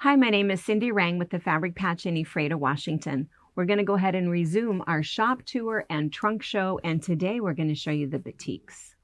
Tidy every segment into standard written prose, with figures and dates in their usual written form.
Hi, my name is Cindi Rang with the Fabric Patch in Ephrata, Washington. We're going to go ahead and resume our shop tour and trunk show, and today we're going to show you the Batiks.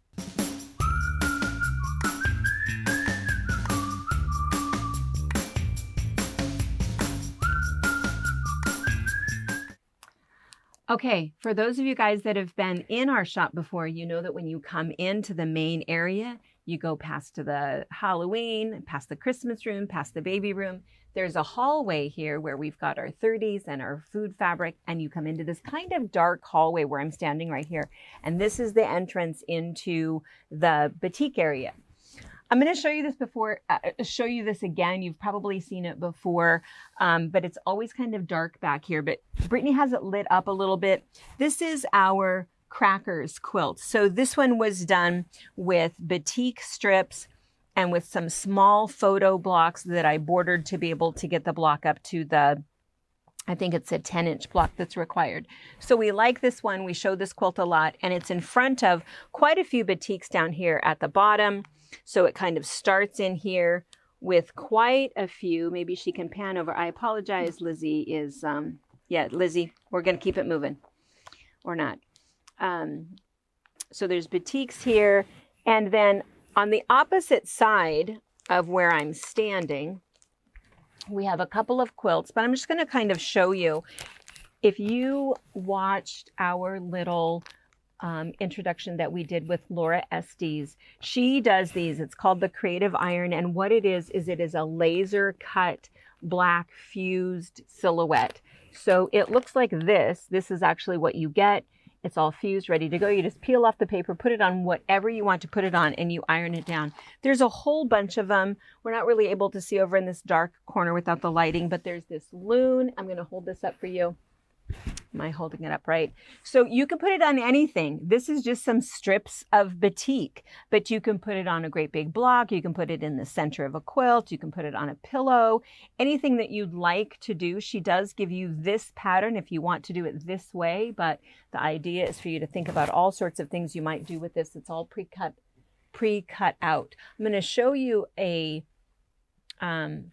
Okay, for those of you guys that have been in our shop before, you know that when you come into the main area, you go past to the Halloween, past the Christmas room, past the baby room. There's a hallway here where we've got our 30s and our food fabric, and you come into this kind of dark hallway where I'm standing right here. And this is the entrance into the Batik area. I'm going to show you this before, show you this again. You've probably seen it before, but it's always kind of dark back here. But Brittany has it lit up a little bit. This is our Crackers quilt. So this one was done with batik strips and with some small photo blocks that I bordered to be able to get the block up to the, I think it's a 10-inch block that's required. So we like this one. We show this quilt a lot, and it's in front of quite a few batiks down here at the bottom. So it kind of starts in here with quite a few. Maybe she can pan over. I apologize. Lizzie is, yeah, Lizzie, we're going to keep it moving or not. So there's batiks here. And then on the opposite side of where I'm standing, we have a couple of quilts, but I'm just going to kind of show you. If you watched our little introduction that we did with Laura Estes, she does these. It's called the Creative Iron, and what it is it is a laser cut black fused silhouette. So it looks like this. This is actually what you get. It's all fused, ready to go. You just peel off the paper, put it on whatever you want to put it on, and you iron it down. There's a whole bunch of them. We're not really able to see over in this dark corner without the lighting, but there's this loon. I'm going to hold this up for you. Am I holding it up right? So you can put it on anything. This is just some strips of batik, but you can put it on a great big block. You can put it in the center of a quilt. You can put it on a pillow, anything that you'd like to do. She does give you this pattern if you want to do it this way, but the idea is for you to think about all sorts of things you might do with this. It's all pre-cut out. I'm going to show you a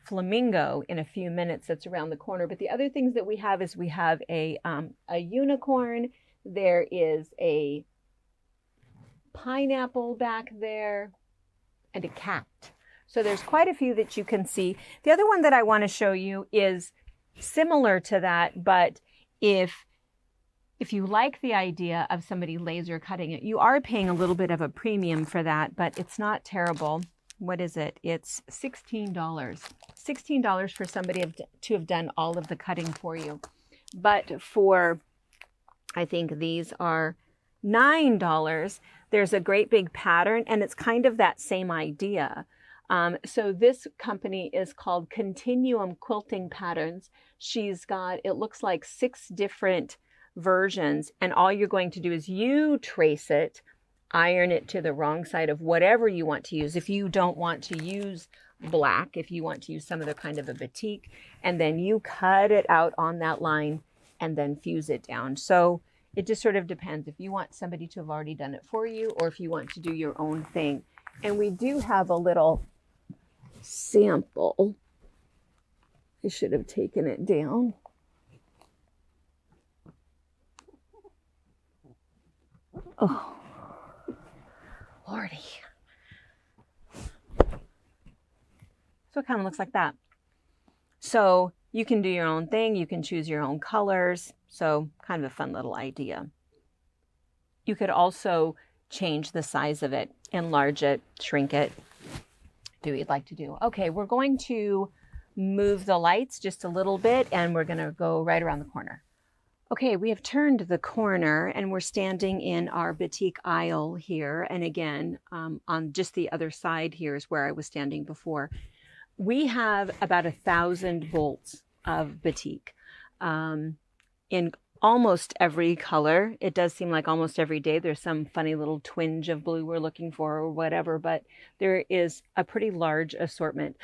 flamingo in a few minutes that's around the corner. But the other things that we have is we have a unicorn. There is a pineapple back there and a cat. So there's quite a few that you can see. The other one that I want to show you is similar to that, but if you like the idea of somebody laser cutting it, you are paying a little bit of a premium for that, but it's not terrible. What is it? It's $16. $16 for somebody to have done all of the cutting for you. But for, I think these are $9, there's a great big pattern, and it's kind of that same idea. So this company is called Continuum Patterns. She's got, it looks like 6 different versions, and all you're going to do is you trace it, iron it to the wrong side of whatever you want to use. If you don't want to use black, if you want to use some other kind of a batik, and then you cut it out on that line and then fuse it down. So it just sort of depends if you want somebody to have already done it for you or if you want to do your own thing. And we do have a little sample. I should have taken it down. Oh, Lordy. So it kind of looks like that. So you can do your own thing. You can choose your own colors. So kind of a fun little idea. You could also change the size of it, enlarge it, shrink it, do what you'd like to do. Okay, we're going to move the lights just a little bit, and we're going to go right around the corner. Okay, we have turned the corner and we're standing in our batik aisle here. And again, on just the other side here is where I was standing before. We have about 1,000 bolts of batik in almost every color. It does seem like almost every day there's some funny little twinge of blue we're looking for or whatever, but there is a pretty large assortment.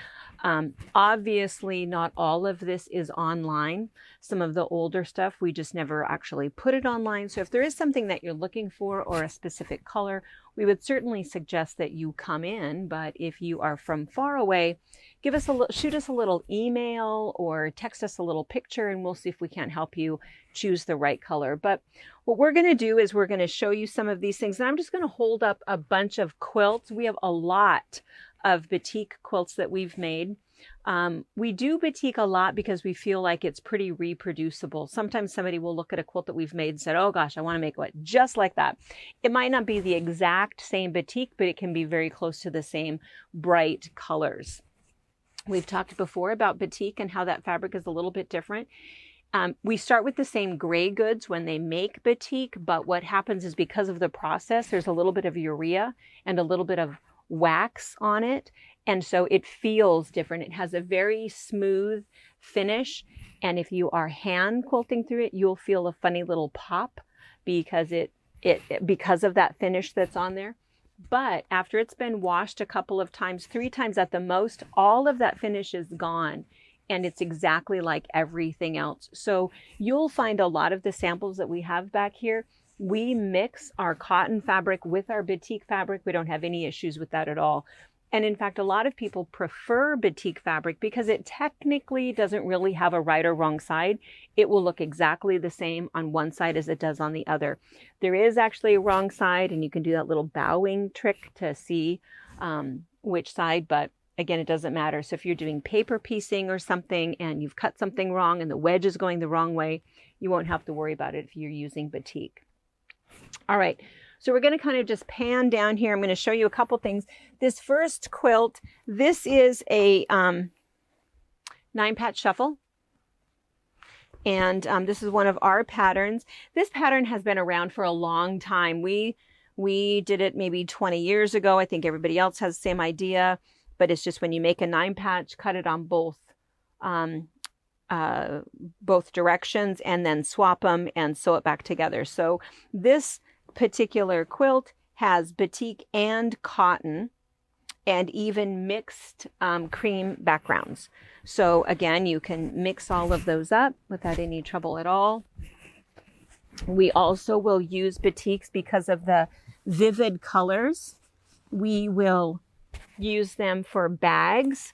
Obviously, not all of this is online. Some of the older stuff, we just never actually put it online. So if there is something that you're looking for or a specific color, we would certainly suggest that you come in, but if you are from far away, shoot us a little email or text us a little picture, and we'll see if we can't help you choose the right color. But what we're going to do is we're going to show you some of these things, and I'm just going to hold up a bunch of quilts. We have a lot of batik quilts that we've made. We do batik a lot because we feel like it's pretty reproducible. Sometimes somebody will look at a quilt that we've made and said, oh gosh, I want to make one just like that. It might not be the exact same batik, but it can be very close to the same bright colors. We've talked before about batik and how that fabric is a little bit different. We start with the same gray goods when they make batik, but what happens is because of the process, there's a little bit of urea and a little bit of wax on it. And so it feels different. It has a very smooth finish. And if you are hand quilting through it, you'll feel a funny little pop because because of that finish that's on there. But after it's been washed a couple of times, 3 times at the most, all of that finish is gone. And it's exactly like everything else. So you'll find a lot of the samples that we have back here. We mix our cotton fabric with our batik fabric. We don't have any issues with that at all. And in fact, a lot of people prefer batik fabric because it technically doesn't really have a right or wrong side. It will look exactly the same on one side as it does on the other. There is actually a wrong side, and you can do that little bowing trick to see which side, but again, it doesn't matter. So if you're doing paper piecing or something and you've cut something wrong and the wedge is going the wrong way, you won't have to worry about it if you're using batik. All right. So we're going to kind of just pan down here. I'm going to show you a couple things. This first quilt, this is a 9-patch shuffle. And this is one of our patterns. This pattern has been around for a long time. We did it maybe 20 years ago. I think everybody else has the same idea, but it's just when you make a 9-patch, cut it on both directions and then swap them and sew it back together. So this particular quilt has batik and cotton and even mixed cream backgrounds. So again, you can mix all of those up without any trouble at all. We also will use batiks because of the vivid colors. We will use them for bags.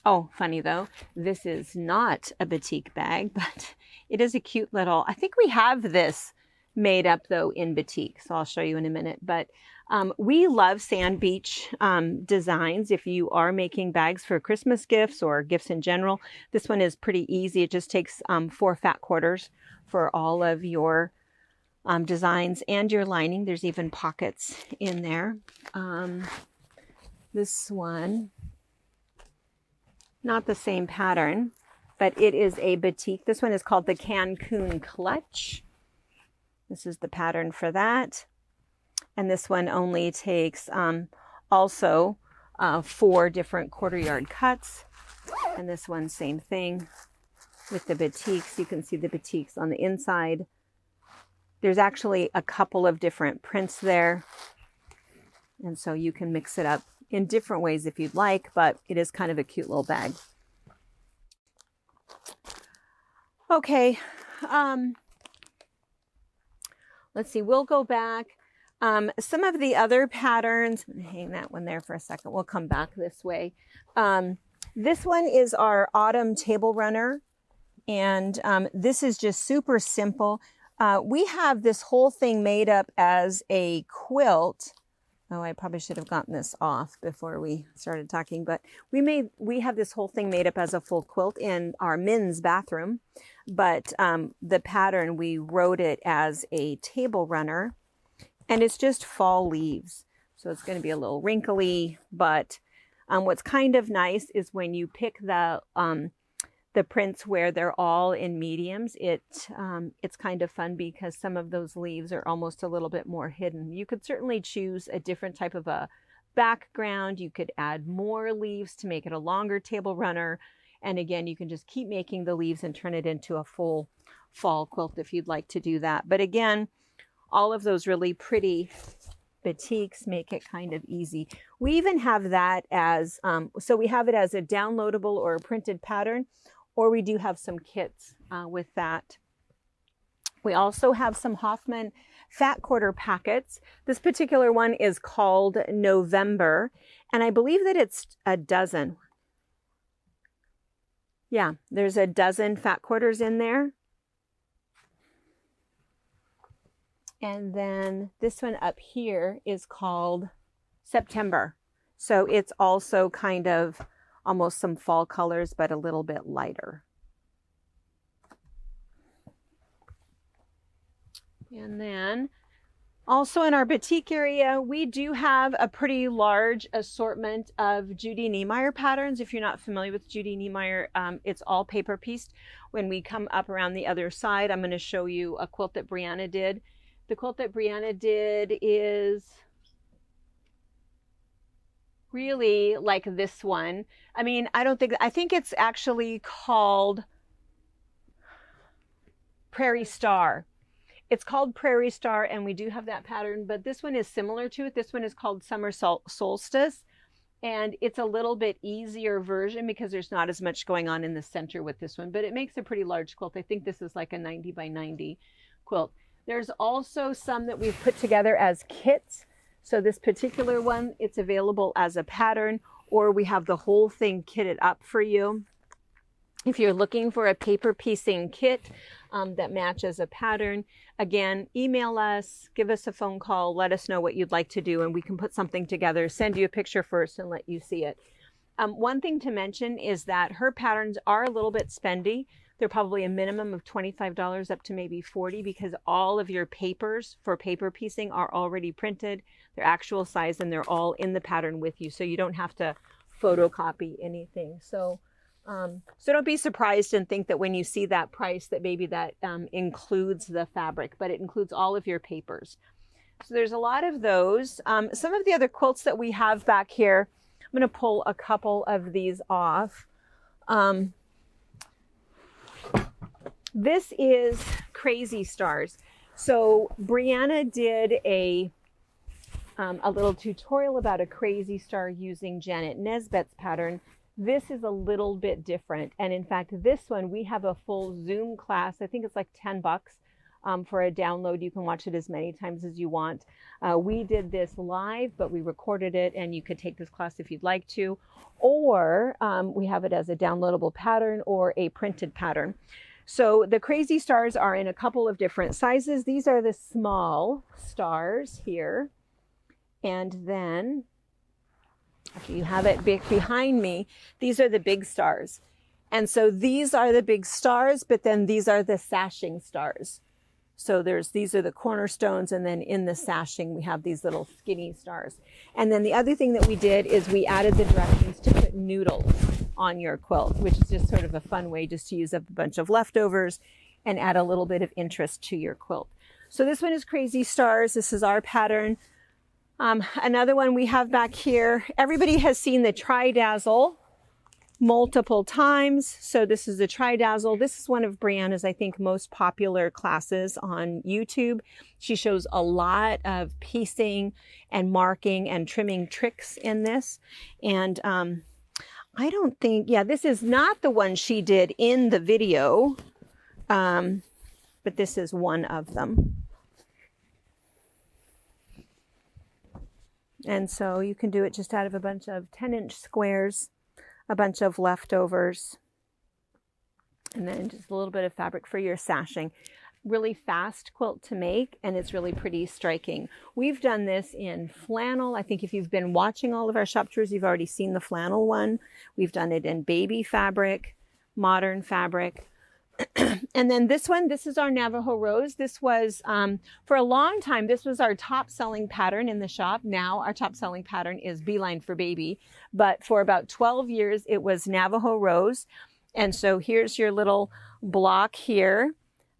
Oh, funny though, this is not a batik bag, but it is a cute little, I think we have this made up though in batik, so I'll show you in a minute. But we love sand beach designs. If you are making bags for Christmas gifts or gifts in general, this one is pretty easy. It just takes 4 fat quarters for all of your designs and your lining. There's even pockets in there. This one, not the same pattern, but it is a batik. This one is called the Cancun Clutch. This is the pattern for that. And this one only takes also 4 different 1/4 yard cuts. And this one, same thing with the batiks. You can see the batiks on the inside. There's actually a couple of different prints there. And so you can mix it up in different ways if you'd like, but it is kind of a cute little bag. Okay. Let's see, we'll go back. Some of the other patterns, hang that one there for a second. We'll come back this way. This one is our autumn table runner. And this is just super simple. We have this whole thing made up as a quilt. Oh, I probably should have gotten this off before we started talking, but we have this whole thing made up as a full quilt in our men's bathroom. But the pattern, we wrote it as a table runner, and it's just fall leaves. So it's going to be a little wrinkly, but what's kind of nice is when you pick the prints where they're all in mediums, it's kind of fun because some of those leaves are almost a little bit more hidden. You could certainly choose a different type of a background. You could add more leaves to make it a longer table runner. And again, you can just keep making the leaves and turn it into a full fall quilt if you'd like to do that. But again, all of those really pretty batiks make it kind of easy. We even have that as, so we have it as a downloadable or a printed pattern, or we do have some kits with that. We also have some Hoffman fat quarter packets. This particular one is called November, and I believe that it's a dozen. Yeah, there's a dozen fat quarters in there. And then this one up here is called September. So it's also kind of almost some fall colors, but a little bit lighter. And then also in our Batik area, we do have a pretty large assortment of Judy Niemeyer patterns. If you're not familiar with Judy Niemeyer, it's all paper pieced. When we come up around the other side, I'm going to show you a quilt that Brianna did. The quilt that Brianna did is really like this one. I mean, I think it's actually called Prairie Star. It's called Prairie Star, and we do have that pattern, but this one is similar to it. This one is called Summer Solstice, and it's a little bit easier version because there's not as much going on in the center with this one, but it makes a pretty large quilt. I think this is like a 90 by 90 quilt. There's also some that we've put together as kits. So this particular one, it's available as a pattern, or we have the whole thing kitted up for you. If you're looking for a paper piecing kit that matches a pattern, again, email us, give us a phone call, let us know what you'd like to do, and we can put something together, send you a picture first and let you see it. One thing to mention is that her patterns are a little bit spendy. They're probably a minimum of $25 up to maybe $40 because all of your papers for paper piecing are already printed. They're actual size and they're all in the pattern with you, so you don't have to photocopy anything. So don't be surprised and think that when you see that price that maybe that includes the fabric, but it includes all of your papers. So there's a lot of those. Some of the other quilts that we have back here, I'm going to pull a couple of these off. This is Crazy Stars. So Brianna did a little tutorial about a crazy star using Janet Nesbitt's pattern. This is a little bit different. And in fact, this one, we have a full Zoom class. I think it's like $10 for a download. You can watch it as many times as you want. We did this live, but we recorded it, and you could take this class if you'd like to. Or we have it as a downloadable pattern or a printed pattern. So the Crazy Stars are in a couple of different sizes. These are the small stars here. And then, if you have it behind me, these are the big stars. And so these are the big stars, but then these are the sashing stars. So these are the cornerstones, and then in the sashing, we have these little skinny stars. And then the other thing that we did is we added the directions to put noodles on your quilt, which is just sort of a fun way just to use up a bunch of leftovers and add a little bit of interest to your quilt. So this one is Crazy Stars. This is our pattern. Another one we have back here, everybody has seen the Tridazzle multiple times. So this is the Tridazzle. This is one of Brianna's, I think, most popular classes on YouTube. She shows a lot of piecing and marking and trimming tricks in this. And I don't think, yeah, this is not the one she did in the video, but this is one of them. And so you can do it just out of a bunch of 10-inch squares, a bunch of leftovers, and then just a little bit of fabric for your sashing. Really fast quilt to make, and it's really pretty striking. We've done this in flannel. I think if you've been watching all of our shop tours, you've already seen the flannel one. We've done it in baby fabric, modern fabric. And then this one, this is our Navajo Rose. This was, for a long time, this was our top selling pattern in the shop. Now our top selling pattern is Beeline for Baby. But for about 12 years, it was Navajo Rose. And so here's your little block here,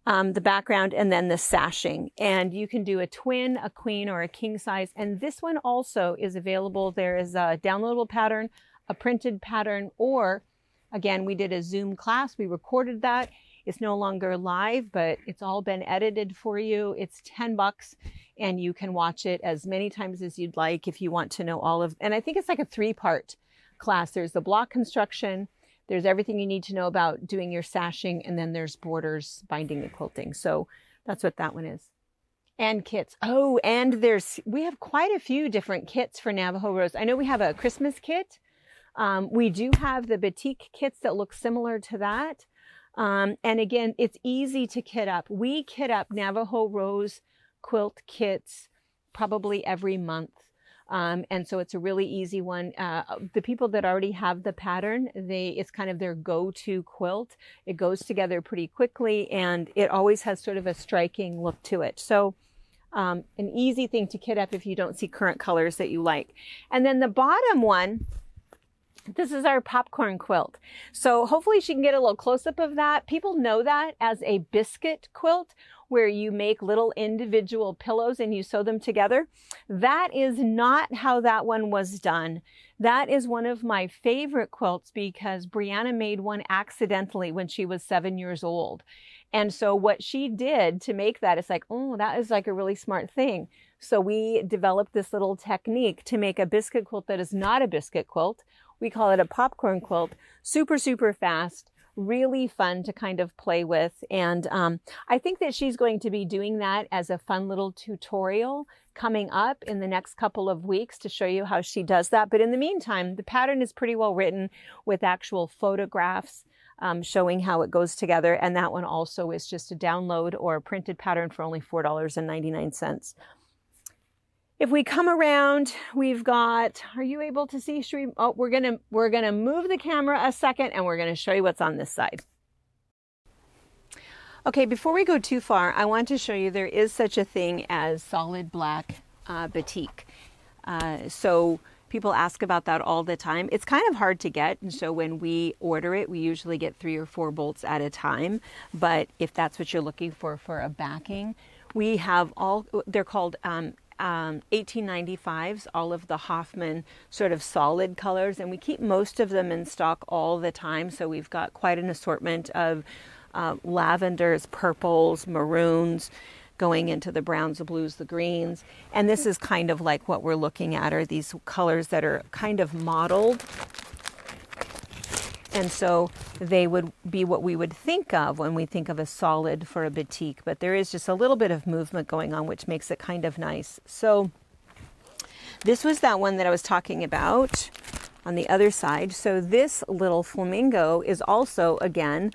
the background, and then the sashing. And you can do a twin, a queen, or a king size. And this one also is available. There is a downloadable pattern, a printed pattern, or again, we did a Zoom class. We recorded that. It's no longer live, but it's all been edited for you. It's $10, and you can watch it as many times as you'd like if you want to know all of, and I think it's like a 3-part class. There's the block construction, there's everything you need to know about doing your sashing, and then there's borders, binding, and quilting. So that's what that one is. And kits. Oh, and we have quite a few different kits for Navajo Rose. I know we have a Christmas kit. We do have the Batik kits that look similar to that. And again, it's easy to kit up. We kit up Navajo Rose quilt kits probably every month. And so it's a really easy one. The people that already have the pattern, it's kind of their go-to quilt. It goes together pretty quickly, and it always has sort of a striking look to it. So an easy thing to kit up if you don't see current colors that you like. And then the bottom one, this is our popcorn quilt. So hopefully she can get a little close-up of that. People know that as a biscuit quilt, where you make little individual pillows and you sew them together. That is not how that one was done. That is one of my favorite quilts because Brianna made one accidentally when she was 7 years old. And so what she did to make that, it's like, oh, that is like a really smart thing. So we developed this little technique to make a biscuit quilt that is not a biscuit quilt. We call it a popcorn quilt. Super, super fast. Really fun to kind of play with. And I think that she's going to be doing that as a fun little tutorial coming up in the next couple of weeks to show you how she does that. But in the meantime, the pattern is pretty well written with actual photographs showing how it goes together. And that one also is just a download or a printed pattern for only $4.99. If we come around, we've got, are you able to see? We're gonna move the camera a second and we're gonna show you what's on this side. Okay, before we go too far, I want to show you there is such a thing as solid black batik. So people ask about that all the time. It's kind of hard to get, and so when we order it, we usually get 3 or 4 bolts at a time. But if that's what you're looking for a backing, we have they're called 1895s, all of the Hoffman sort of solid colors, and we keep most of them in stock all the time. So we've got quite an assortment of lavenders, purples, maroons, going into the browns, the blues, the greens. And this is kind of like what we're looking at, are these colors that are kind of mottled. And so they would be what we would think of when we think of a solid for a batik, but there is just a little bit of movement going on, which makes it kind of nice. So this was that one that I was talking about on the other side. So this little flamingo is also, again,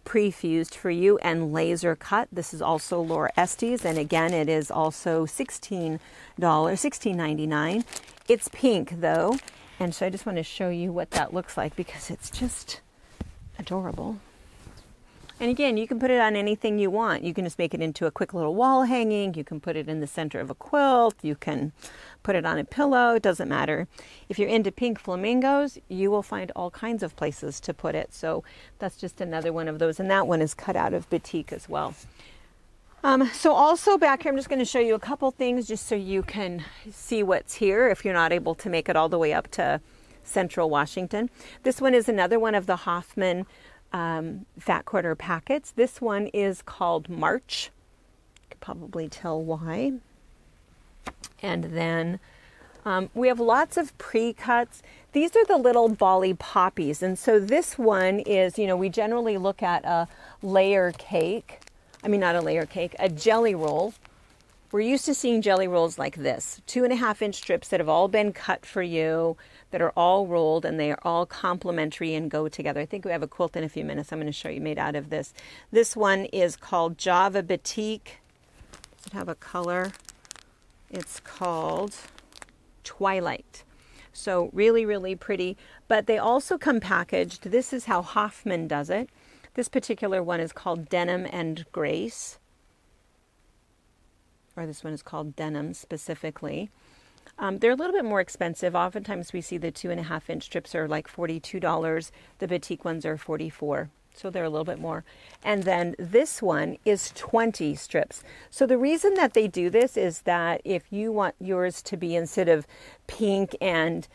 pre-fused for you and laser cut. This is also Laura Estes, and again, it is also $16.99. It's pink though. And so I just want to show you what that looks like because it's just adorable. And again, you can put it on anything you want. You can just make it into a quick little wall hanging. You can put it in the center of a quilt. You can put it on a pillow. It doesn't matter. If you're into pink flamingos, you will find all kinds of places to put it. So that's just another one of those. And that one is cut out of batik as well. So also back here, I'm just going to show you a couple things just so you can see what's here if you're not able to make it all the way up to Central Washington. This one is another one of the Hoffman fat quarter packets. This one is called March. You can probably tell why. And then we have lots of pre-cuts. These are the little volley poppies. And so this one is, we generally look at a layer cake. Not a layer cake, a jelly roll. We're used to seeing jelly rolls like this, 2.5-inch strips that have all been cut for you, that are all rolled, and they are all complementary and go together. I think we have a quilt in a few minutes I'm going to show you made out of this. This one is called Java Batik. Does it have a color? It's called Twilight. So really, really pretty. But they also come packaged. This is how Hoffman does it. This particular one is called Denim and Grace, or this one is called Denim specifically. They're a little bit more expensive. Oftentimes we see the 2.5-inch strips are like $42. The batik ones are $44. So they're a little bit more. And then this one is 20 strips. So the reason that they do this is that if you want yours to be, instead of pink and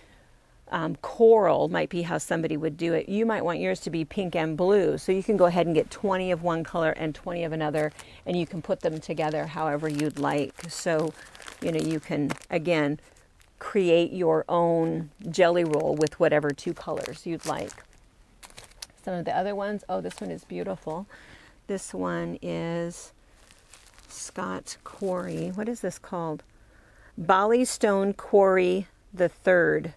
coral might be how somebody would do it, you might want yours to be pink and blue. So you can go ahead and get 20 of one color and 20 of another, and you can put them together however you'd like. So, you can, again, create your own jelly roll with whatever 2 colors you'd like. Some of the other ones, oh, this one is beautiful. This one is Scott Quarry. What is this called? Bali Stone Quarry the Third.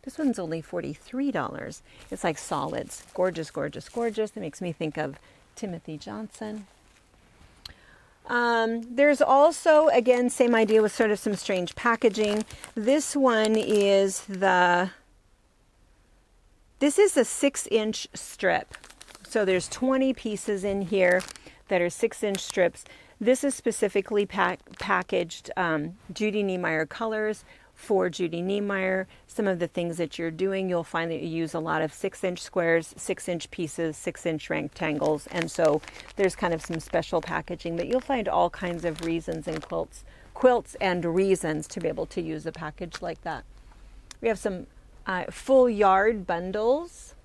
This one's only $43. It's like solids. Gorgeous, gorgeous, gorgeous. It makes me think of Timothy Johnson. There's also, again, same idea with sort of some strange packaging. This one is this is a 6-inch strip. So there's 20 pieces in here that are 6-inch strips. This is specifically packaged Judy Niemeyer colors for Judy Niemeyer. Some of the things that you're doing, you'll find that you use a lot of 6-inch squares, 6-inch pieces, 6-inch rectangles. And so there's kind of some special packaging, but you'll find all kinds of reasons in quilts and reasons to be able to use a package like that. We have some full yard bundles.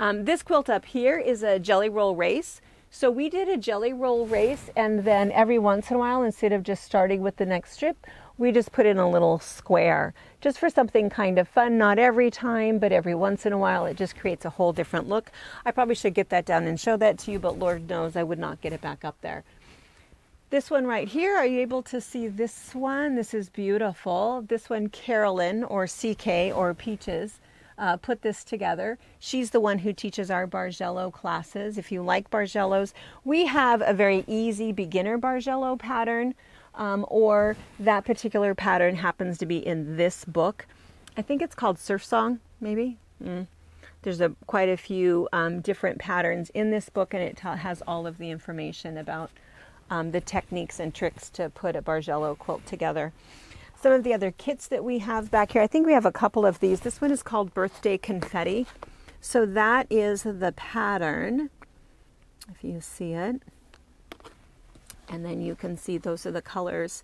This quilt up here is a jelly roll race. So we did a jelly roll race, and then every once in a while, instead of just starting with the next strip, we just put in a little square just for something kind of fun. Not every time, but every once in a while, it just creates a whole different look. I probably should get that down and show that to you, but Lord knows I would not get it back up there. This one right here, are you able to see this one? This is beautiful. This one, Carolyn, or CK, or Peaches, put this together. She's the one who teaches our Bargello classes. If you like Bargellos, we have a very easy beginner Bargello pattern, or that particular pattern happens to be in this book. I think it's called Surf Song, maybe. There's quite a few different patterns in this book, and it has all of the information about the techniques and tricks to put a Bargello quilt together. Some of the other kits that we have back here, I think we have a couple of these. This one is called Birthday Confetti. So that is the pattern, if you see it. And then you can see those are the colors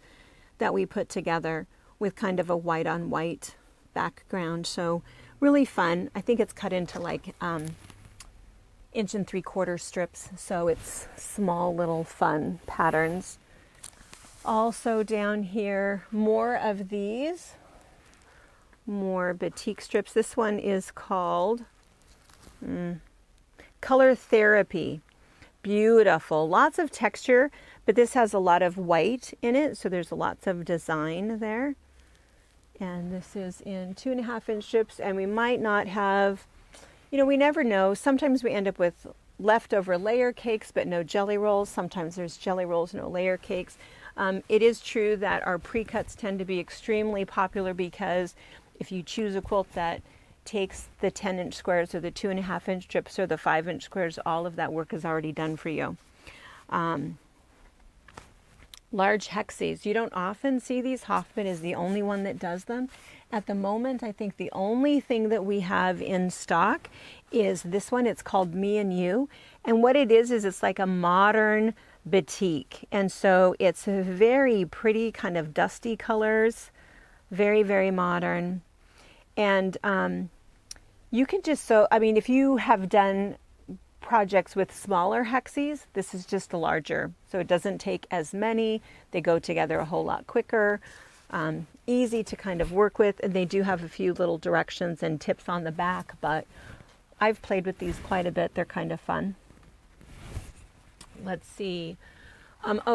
that we put together with kind of a white on white background. So really fun. I think it's cut into like 1 3/4 inch strips. So it's small little fun patterns. Also down here, more of these, more batik strips. This one is called Color Therapy. Beautiful, lots of texture, but this has a lot of white in it, so there's lots of design there. And this is in 2.5 inch strips, and we might not have, we never know. Sometimes we end up with leftover layer cakes, but no jelly rolls. Sometimes there's jelly rolls, no layer cakes. It is true that our precuts tend to be extremely popular because if you choose a quilt that takes the 10-inch squares or the 2.5 inch strips or the 5-inch squares, all of that work is already done for you. Large Hexies. You don't often see these. Hoffman is the only one that does them. At the moment, I think the only thing that we have in stock is this one. It's called Me and You. And what it is it's like a modern batik. And so it's very pretty, kind of dusty colors. Very, very modern. And you can just sew, if you have done projects with smaller hexies, this is just a larger. So it doesn't take as many. They go together a whole lot quicker. Easy to kind of work with. And they do have a few little directions and tips on the back, but I've played with these quite a bit. They're kind of fun. Let's see.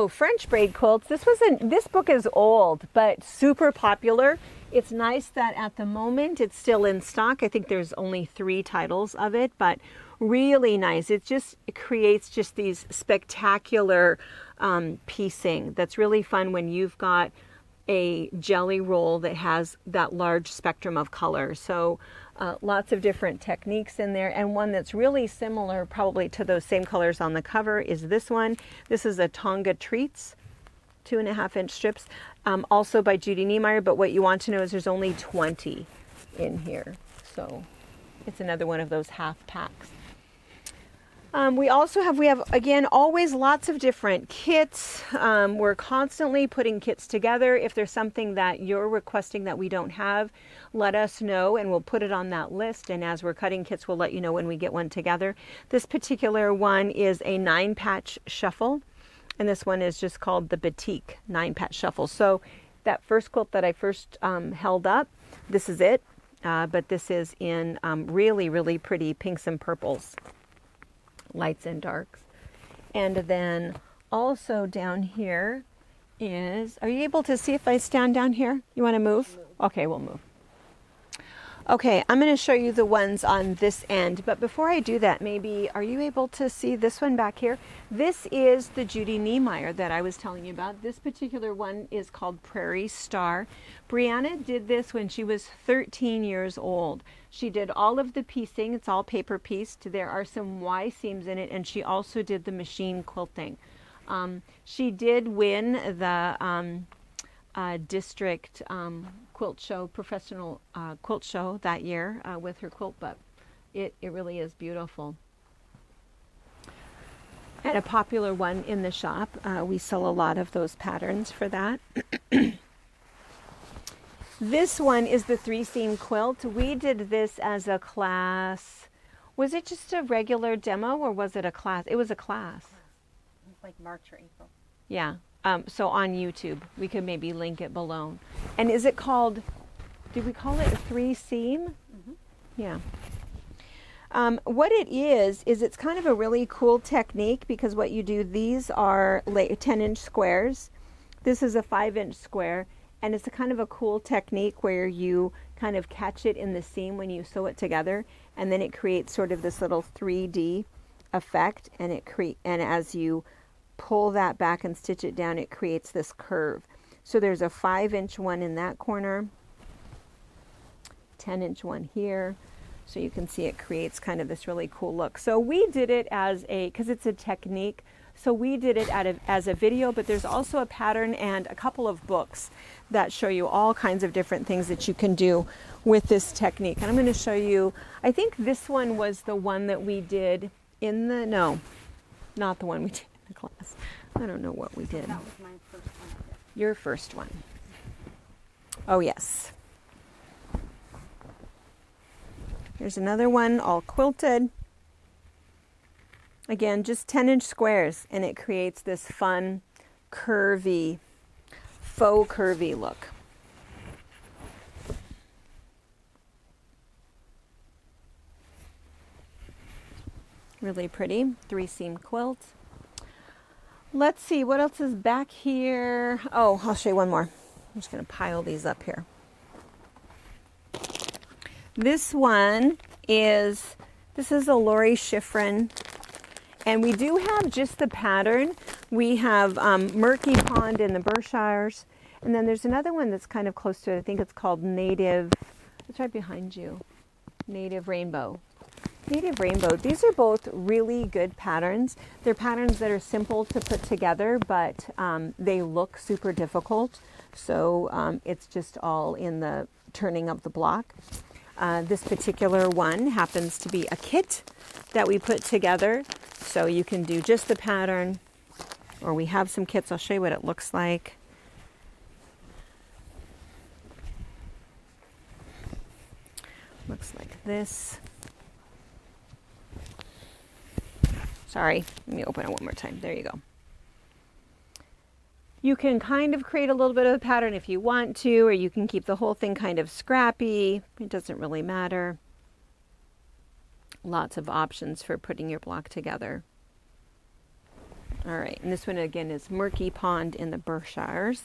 French braid quilts. This book is old, but super popular. It's nice that at the moment it's still in stock. I think there's only 3 titles of it, but really nice. It creates just these spectacular piecing that's really fun when you've got a jelly roll that has that large spectrum of color. So lots of different techniques in there, and one that's really similar probably to those same colors on the cover is this one. This is a Tonga Treats 2.5 inch strips, also by Judy Niemeyer, but what you want to know is there's only 20 in here, so it's another one of those half packs. We have again always lots of different kits. We're constantly putting kits together. If there's something that you're requesting that we don't have, let us know and we'll put it on that list. And as we're cutting kits, we'll let you know when we get one together. This particular one is a 9-patch shuffle, and this one is just called the Batik 9-patch shuffle. So that first quilt that I first held up, this is it, but this is in really, really pretty pinks and purples. Lights and darks. And then also down here is, are you able to see if I stand down here? You want to move? Okay, we'll move. Okay, I'm going to show you the ones on this end, but before I do that, maybe, are you able to see this one back here? This is the Judy Niemeyer that I was telling you about. This particular one is called Prairie Star. Brianna did this when she was 13 years old. She did all of the piecing. It's all paper pieced. There are some Y seams in it, and she also did the machine quilting. She did win the district quilt show, professional quilt show that year with her quilt, but it really is beautiful. And a popular one in the shop. We sell a lot of those patterns for that. This one is the 3-seam quilt. We did this as a class. Was it just a regular demo or was it a class? It was a class. Like March or April. Yeah. So on YouTube, we could maybe link it below. And is it called, did we call it a 3-seam? Mm-hmm. Yeah. What it is it's kind of a really cool technique because what you do, these are 10-inch squares. This is a 5-inch square, and it's a kind of a cool technique where you kind of catch it in the seam when you sew it together, and then it creates sort of this little 3D effect, and as you pull that back and stitch it down, it creates this curve. So there's a 5-inch one in that corner, 10-inch one here. So you can see it creates kind of this really cool look. So we did it as because it's a technique, so we did it as a video, but there's also a pattern and a couple of books that show you all kinds of different things that you can do with this technique. And I'm going to show you, I think this one was the one that we did in the, no, not the one we did in the class. I don't know what we did. That was my first one. Your first one. Oh, yes. Here's another one, all quilted. Again, just 10-inch squares, and it creates this fun, curvy, faux curvy look. Really pretty, 3-seam quilt. Let's see, what else is back here? Oh, I'll show you one more. I'm just going to pile these up here. This one is, this is a Lori Schifrin, and we do have just the pattern. We have Murky Pond in the Berkshires, and then there's another one that's kind of close to it. I think it's called Native, it's right behind you, Native Rainbow. Native Rainbow, these are both really good patterns. They're patterns that are simple to put together, but they look super difficult. So it's just all in the turning of the block. This particular one happens to be a kit that we put together. So you can do just the pattern, or we have some kits. I'll show you what it looks like. Looks like this. Sorry, let me open it one more time. There you go. You can kind of create a little bit of a pattern if you want to, or you can keep the whole thing kind of scrappy. It doesn't really matter. Lots of options for putting your block together. All right, and this one again is Murky Pond in the Berkshires.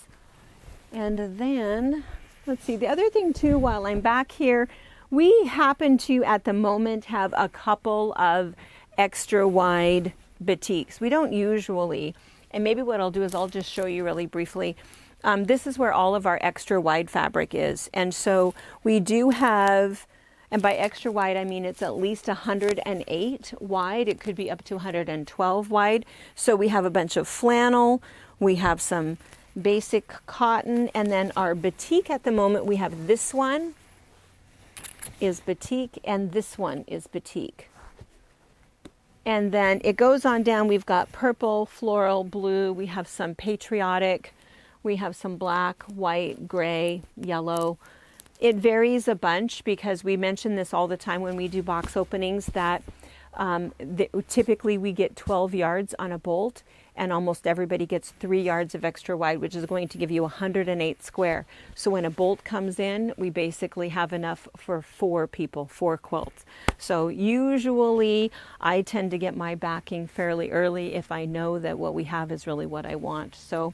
And then, let's see, the other thing too, while I'm back here, we happen to, at the moment, have a couple of extra wide batiks. We don't usually. And maybe what I'll do is I'll just show you really briefly. This is where all of our extra wide fabric is. And so we do have, and by extra wide, I mean it's at least 108 wide. It could be up to 112 wide. So we have a bunch of flannel. We have some basic cotton. And then our batik at the moment, we have this one is batik and this one is batik. And then it goes on down. We've got purple, floral, blue. We have some patriotic. We have some black, white, gray, yellow. It varies a bunch because we mention this all the time when we do box openings that typically we get 12 yards on a bolt. and almost everybody gets 3 yards of extra wide, which is going to give you 108 square. So when a bolt comes in, we basically have enough for 4 people, 4 quilts. So usually I tend to get my backing fairly early if I know that what we have is really what I want. So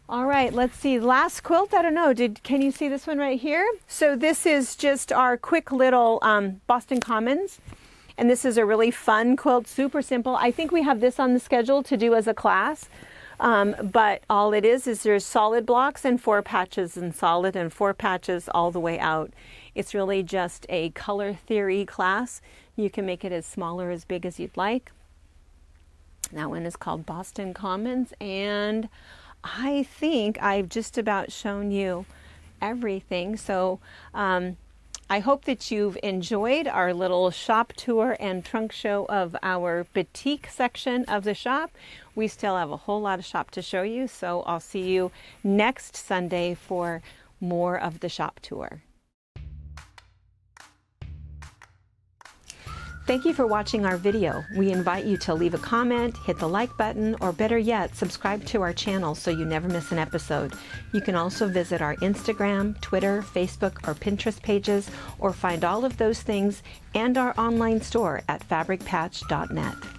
all right, let's see. Last quilt, I don't know, can you see this one right here? So this is just our quick little Boston Commons. And this is a really fun quilt, super simple. I think we have this on the schedule to do as a class. But all it is there's solid blocks and 4 patches in solid and 4 patches all the way out. It's really just a color theory class. You can make it as small or as big as you'd like. That one is called Boston Commons, and I think I've just about shown you everything. So I hope that you've enjoyed our little shop tour and trunk show of our Batik section of the shop. We still have a whole lot of shop to show you, so I'll see you next Sunday for more of the shop tour. Thank you for watching our video. We invite you to leave a comment, hit the like button, or better yet, subscribe to our channel so you never miss an episode. You can also visit our Instagram, Twitter, Facebook, or Pinterest pages, or find all of those things and our online store at fabricpatch.net.